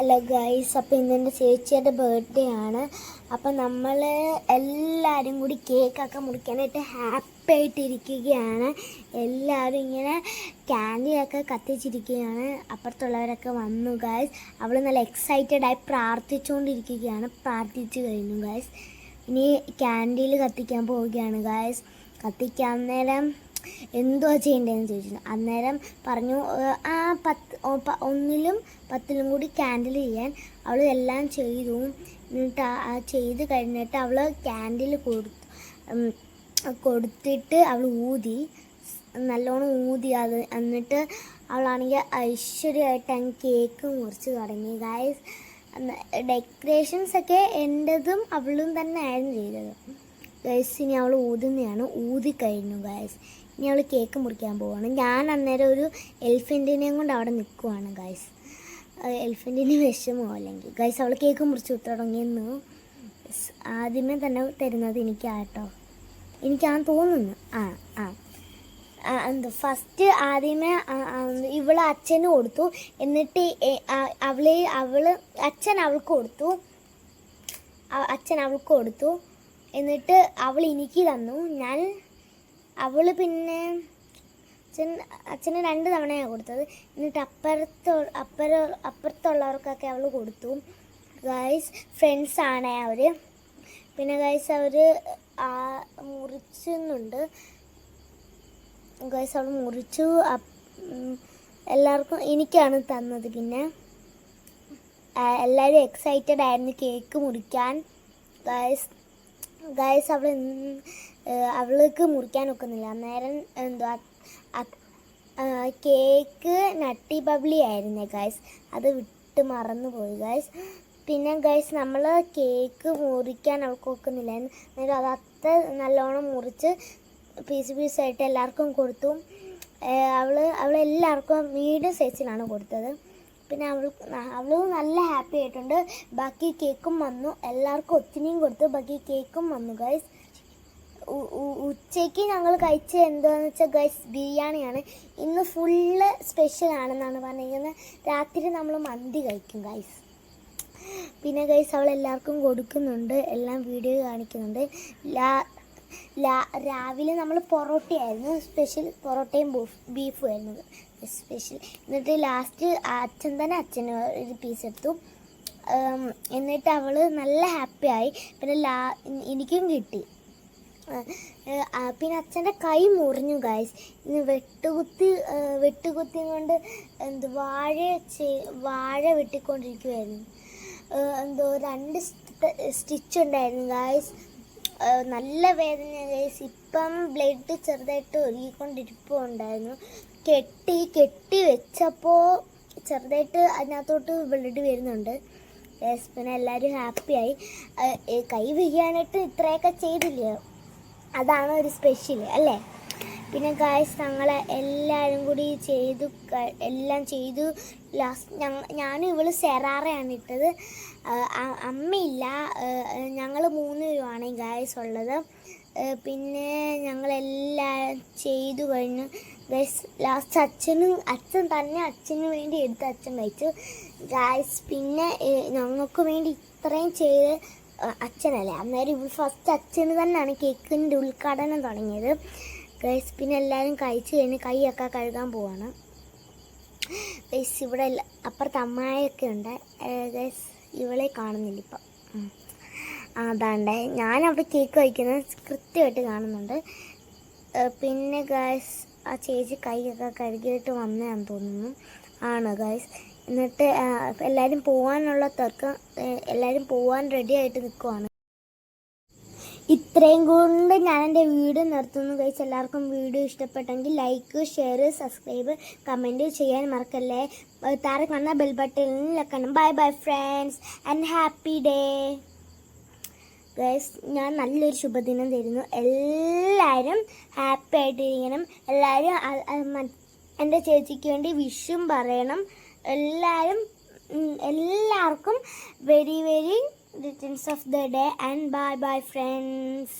Hello guys, അപ്പോൾ ഇന്ന് എൻ്റെ ചേച്ചിയുടെ ബർത്ത്ഡേ ആണ്. അപ്പം നമ്മൾ എല്ലാവരും കൂടി കേക്കൊക്കെ മുറിക്കാനായിട്ട് ഹാപ്പി ആയിട്ടിരിക്കുകയാണ്. എല്ലാവരും ഇങ്ങനെ ക്യാൻഡിയൊക്കെ കത്തിച്ചിരിക്കുകയാണ്. അപ്പുറത്തുള്ളവരൊക്കെ വന്നു ഗൈസ്. അവൾ നല്ല എക്സൈറ്റഡായി പ്രാർത്ഥിച്ചുകൊണ്ടിരിക്കുകയാണ്. പ്രാർത്ഥിച്ചു കഴിഞ്ഞു ഗൈസ്. ഇനി ക്യാൻഡിൽ കത്തിക്കാൻ പോവുകയാണ് ഗൈസ്. കത്തിക്കാൻ നേരം എന്തുവാ ചെയ്യേണ്ടതെന്ന് ചോദിച്ചു. അന്നേരം പറഞ്ഞു ഒന്നിലും 10ലും കൂടി ക്യാൻഡിൽ ചെയ്യാൻ. അവൾ എല്ലാം ചെയ്തു. എന്നിട്ട് ചെയ്ത് കഴിഞ്ഞിട്ട് അവൾ ക്യാൻഡിൽ കൊടുത്തിട്ട് അവൾ ഊതി, നല്ലോണം ഊതി. എന്നിട്ട് അവളാണെങ്കിൽ ഐശ്വര്യമായിട്ട് അങ്ങ് കേക്ക് മുറിച്ച് തുടങ്ങി ഗൈസ്. ഡെക്കറേഷൻസൊക്കെ എൻ്റെതും അവളും തന്നെ ആയിരുന്നു ചെയ്തത് ഗൈസ്. ഇനി അവൾ ഊതുന്നതാണ്. ഊതിക്കഴിഞ്ഞു ഗൈസ്. ഇനി അവൾ കേക്ക് മുറിക്കാൻ പോവുകയാണ്. ഞാൻ അന്നേരം ഒരു എലിഫൻറ്റിനെയും കൊണ്ട് അവിടെ നിൽക്കുവാണ് ഗൈസ്. എലിഫൻറ്റിന് വിഷമോ അല്ലെങ്കിൽ ഗൈസ്. അവൾ കേക്ക് മുറിച്ച് തുടങ്ങിയെന്നു. ആദ്യമേ തന്നെ തരുന്നത് എനിക്കാട്ടോ, എനിക്കാന്ന് തോന്നുന്നു. ഫസ്റ്റ് ആദ്യമേ ഇവള് അച്ഛന് കൊടുത്തു. എന്നിട്ട് അച്ഛൻ അവൾക്ക് കൊടുത്തു. എന്നിട്ട് അവൾ എനിക്ക് തന്നു. അവള് പിന്നെ അച്ഛന് 2 തവണയാണ് കൊടുത്തത്. എന്നിട്ട് അപ്പുറത്തുള്ളവർക്കൊക്കെ അവൾ കൊടുത്തു ഗൈസ്. ഫ്രണ്ട്സാണ് അവർ. പിന്നെ ഗൈസ് അവർ മുറിച്ചുന്നുണ്ട് ഗൈസ്. അവൾ മുറിച്ചു. എല്ലാവർക്കും എനിക്കാണ് തന്നത്. പിന്നെ എല്ലാവരും എക്സൈറ്റഡ് ആയിരുന്നു കേക്ക് മുറിക്കാൻ ഗൈസ്. അവൾക്ക് മുറിക്കാൻ ഒക്കുന്നില്ല. അന്നേരം കേക്ക് നട്ടി ബബ്ലി ആയിരുന്നേ ഗൈസ്. അത് വിട്ട് മറന്നുപോയി ഗൈസ്. പിന്നെ ഗൈസ് നമ്മൾ കേക്ക് മുറിക്കാൻ അവൾക്ക് ഒക്കുന്നില്ല. അന്നേരം അതത്ര നല്ലോണം മുറിച്ച് പീസായിട്ട് എല്ലാവർക്കും കൊടുത്തു. അവളെല്ലാവർക്കും മീഡിയം സൈസിലാണ് കൊടുത്തത്. പിന്നെ അവൾ നല്ല ഹാപ്പി ആയിട്ടുണ്ട്. ബാക്കി കേക്കും വന്നു. എല്ലാവർക്കും ഒത്തിരിയും കൊടുത്തു. ബാക്കി കേക്കും വന്നു ഗൈസ്. ഉച്ചയ്ക്ക് ഞങ്ങൾ കഴിച്ചത് എന്താണെന്ന് വെച്ചാൽ ഗൈസ് ബിരിയാണിയാണ്. ഇന്ന് ഫുള്ള് സ്പെഷ്യൽ ആണെന്നാണ് പറഞ്ഞിരിക്കുന്നത്. രാത്രി നമ്മൾ മന്തി കഴിക്കും ഗൈസ്. പിന്നെ ഗൈസ് അവൾ എല്ലാവർക്കും കൊടുക്കുന്നുണ്ട്. എല്ലാം വീഡിയോ കാണിക്കുന്നുണ്ട്. രാവിലെ നമ്മൾ പൊറോട്ടയായിരുന്നു സ്പെഷ്യൽ. പൊറോട്ടയും ബീഫും ആയിരുന്നു സ്പെഷ്യൽ. എന്നിട്ട് ലാസ്റ്റ് അച്ഛന് ഒരു പീസ് എടുത്തു. എന്നിട്ട് അവൾ നല്ല ഹാപ്പിയായി. പിന്നെ എനിക്കും കിട്ടി. പിന്നെ അച്ഛൻ്റെ കൈ മുറിഞ്ഞു ഗൈസ്. ഇന്ന് വെട്ടുകുത്തി കൊണ്ട് വാഴ വെട്ടിക്കൊണ്ടിരിക്കുമായിരുന്നു. 2 സ്റ്റിച്ച് ഉണ്ടായിരുന്നു ഗൈസ്. നല്ല വേദന ഗൈസ്. ഇപ്പം ബ്ലഡ് ചെറുതായിട്ട് ഒഴുകിക്കൊണ്ടിരിപ്പുണ്ടായിരുന്നു. കെട്ടി വെച്ചപ്പോൾ ചെറുതായിട്ട് അതിനകത്തോട്ട് ബ്ലഡ് വരുന്നുണ്ട് ഗൈസ്. പിന്നെ എല്ലാവരും ഹാപ്പിയായി. കൈ വീഴാനായിട്ട് ഇത്രയൊക്കെ ചെയ്തില്ലേ, അതാണ് ഒരു സ്പെഷ്യൽ അല്ലേ. പിന്നെ ഗൈസ് ഞങ്ങളെ എല്ലാവരും കൂടി എല്ലാം ചെയ്തു. ലാസ്റ്റ് ഞാനും ഇവള് സെറാറയാണ് ഇട്ടത്. അമ്മയില്ല. ഞങ്ങൾ 3 പേരുമാണ് ഗൈസ് ഉള്ളത്. പിന്നെ ഞങ്ങളെല്ലാം ചെയ്തു കഴിഞ്ഞു ഗൈസ്. ലാസ്റ്റ് അച്ഛൻ വേണ്ടി എടുത്ത് അച്ഛൻ കഴിച്ചു ഗൈസ്. പിന്നെ ഞങ്ങൾക്ക് വേണ്ടി ഇത്രയും ചെയ്ത് അച്ഛനല്ലേ. അന്നേരം ഇവൾ ഫസ്റ്റ് അച്ഛന് തന്നെയാണ് കേക്കിൻ്റെ ഉദ്ഘാടനം തുടങ്ങിയത് ഗൈസ്. പിന്നെ എല്ലാവരും കഴിച്ച് കഴിഞ്ഞ് കൈയൊക്കെ കഴുകാൻ പോവാണ് ഗൈസ്. ഇവിടെ അപ്പുറത്ത് അമ്മായിയൊക്കെ ഉണ്ട് ഗൈസ്. ഇവളെ കാണുന്നില്ല ഇപ്പം. അതാണ്ടേ ഞാനവിടെ കേക്ക് കഴിക്കുന്നത് കൃത്യമായിട്ട് കാണുന്നുണ്ട്. പിന്നെ ഗൈസ് ആ ചേച്ചി കൈയൊക്കെ കഴുകിയിട്ട് വന്നതാണെന്ന് തോന്നുന്നു. ആണ് ഗൈസ്. എന്നിട്ട് എല്ലാവരും പോകാനുള്ള എല്ലാവരും പോകാൻ റെഡി ആയിട്ട് നിൽക്കുവാണ്. ഇത്രയും കൊണ്ട് ഞാൻ എൻ്റെ വീഡിയോ നിർത്തുന്നു ഗൈസ്. എല്ലാവർക്കും വീഡിയോ ഇഷ്ടപ്പെട്ടെങ്കിൽ ലൈക്ക്, ഷെയർ, സബ്സ്ക്രൈബ്, കമൻറ്റ് ചെയ്യാൻ മറക്കല്ലേ. താഴെ കാണുന്ന ബെൽ ബട്ടണിൽ വെക്കണം. Bye bye friends and happy day guys. ഞാൻ നല്ലൊരു ശുഭദിനം തരുന്നു. എല്ലാവരും ഹാപ്പി ആയിട്ടിരിക്കണം. എല്ലാവരും എൻ്റെ ചേച്ചിക്ക് വേണ്ടി വിഷും പറയണം. എല്ലാവർക്കും very very returns of the day and bye bye friends.